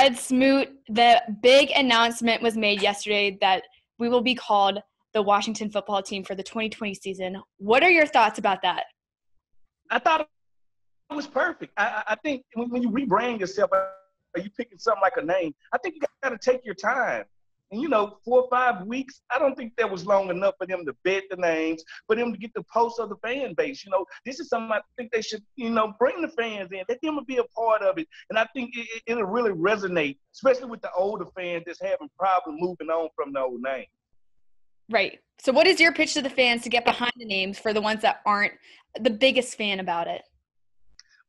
Fred Smoot, the big announcement was made yesterday that we will be called the Washington football team for the 2020 season. What are your thoughts about that? I thought it was perfect. I think when you rebrand yourself, are you picking something like a name? I think you got to take your time. And, 4 or 5 weeks, I don't think that was long enough for them to vet the names, for them to get the pulse of the fan base. This is something I think they should, bring the fans in. Let them be a part of it. And I think it'll really resonate, especially with the older fans that's having problems moving on from the old name. Right. So what is your pitch to the fans to get behind the names for the ones that aren't the biggest fan about it?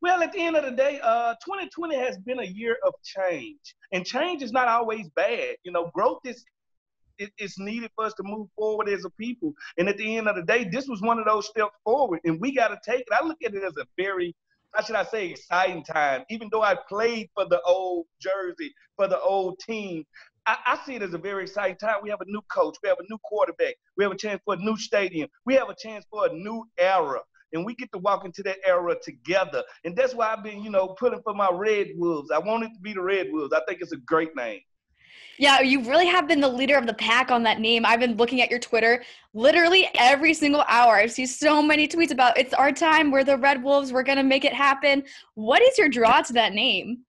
Well, at the end of the day, 2020 has been a year of change. And change is not always bad. Growth is needed for us to move forward as a people. And at the end of the day, this was one of those steps forward, and we got to take it. I look at it as a very, how should I say, exciting time. Even though I played for the old jersey, for the old team, I see it as a very exciting time. We have a new coach. We have a new quarterback. We have a chance for a new stadium. We have a chance for a new era. And we get to walk into that era together. And that's why I've been, putting for my Red Wolves. I want it to be the Red Wolves. I think it's a great name. Yeah, you really have been the leader of the pack on that name. I've been looking at your Twitter literally every single hour. I see so many tweets about it's our time. We're the Red Wolves. We're going to make it happen. What is your draw to that name?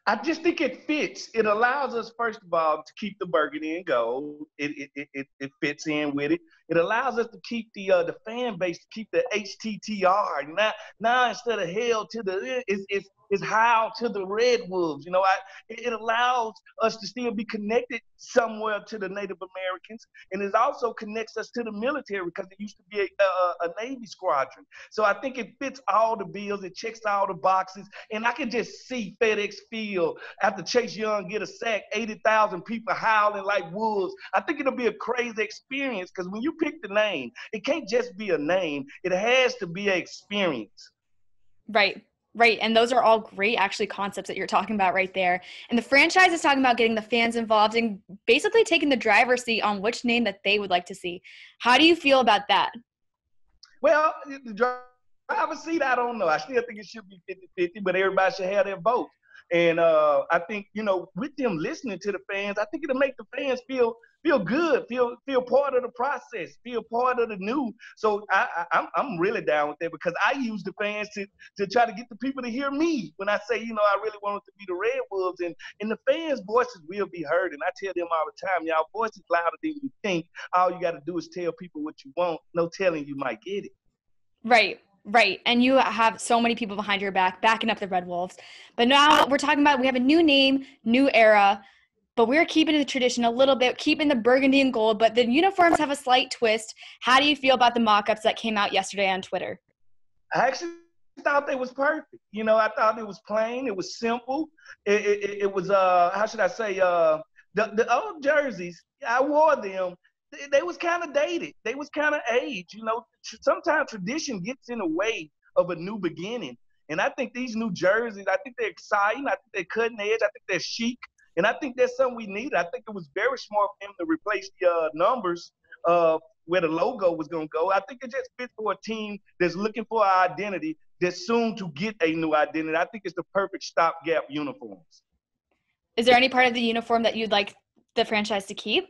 I just think it fits. It allows us, first of all, to keep the burgundy and gold. It fits in with it. It allows us to keep the fan base, to keep the HTTR. Now instead of hell to the it's how to the Red Wolves. It allows us to still be connected somewhere to the Native Americans, and it also connects us to the military because it used to be a Navy squadron. So I think it fits all the bills. It checks all the boxes, and I can just see FedEx Field after Chase Young get a sack, 80,000 people howling like wolves. I think it'll be a crazy experience because when you pick the name, it can't just be a name. It has to be an experience. Right. And those are all great, actually, concepts that you're talking about right there. And the franchise is talking about getting the fans involved and basically taking the driver's seat on which name that they would like to see. How do you feel about that? Well, the driver's seat, I don't know. I still think it should be 50-50, but everybody should have their vote. And I think, with them listening to the fans, I think it'll make the fans feel good, feel part of the process, feel part of the new. So I'm really down with that because I use the fans to try to get the people to hear me when I say, I really want it to be the Red Wolves. And the fans' voices will be heard. And I tell them all the time, y'all voice is louder than you think. All you got to do is tell people what you want. No telling you might get it. Right. And you have so many people behind your back, backing up the Red Wolves. But now we're talking about we have a new name, new era, but we're keeping the tradition a little bit, keeping the burgundy and gold, but the uniforms have a slight twist. How do you feel about the mock-ups that came out yesterday on Twitter? I actually thought they was perfect. I thought it was plain. It was simple. It was, how should I say, the old jerseys, I wore them. They was kind of dated. They was kind of aged. Sometimes tradition gets in the way of a new beginning. And I think these new jerseys, I think they're exciting. I think they're cutting edge. I think they're chic. And I think that's something we need. I think it was very smart for him to replace the numbers where the logo was going to go. I think it just fits for a team that's looking for an identity, that's soon to get a new identity. I think it's the perfect stopgap uniforms. Is there any part of the uniform that you'd like the franchise to keep?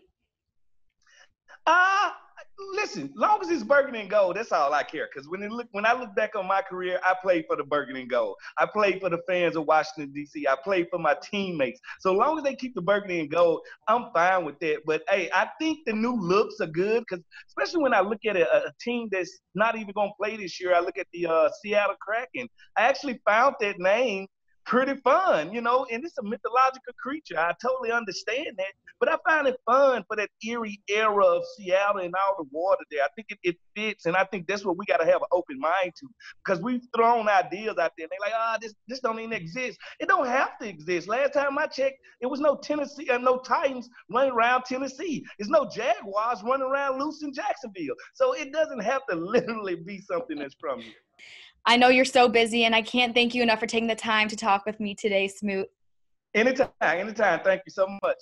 Listen, long as it's burgundy and gold, that's all I care. Because when I look back on my career, I played for the burgundy and gold. I played for the fans of Washington, D.C. I played for my teammates. So long as they keep the burgundy and gold, I'm fine with that. But, hey, I think the new looks are good because especially when I look at a team that's not even going to play this year, I look at the Seattle Kraken. I actually found that name pretty fun, and it's a mythological creature. I totally understand that, but I find it fun for that eerie era of Seattle and all the water there. I think it fits, and I think that's what we got to have an open mind to because we've thrown ideas out there, and they're like, this don't even exist. It don't have to exist. Last time I checked, it was no Tennessee and no Titans running around Tennessee. There's no Jaguars running around loose in Jacksonville. So it doesn't have to literally be something that's from you. I know you're so busy, and I can't thank you enough for taking the time to talk with me today, Smoot. Anytime. Thank you so much.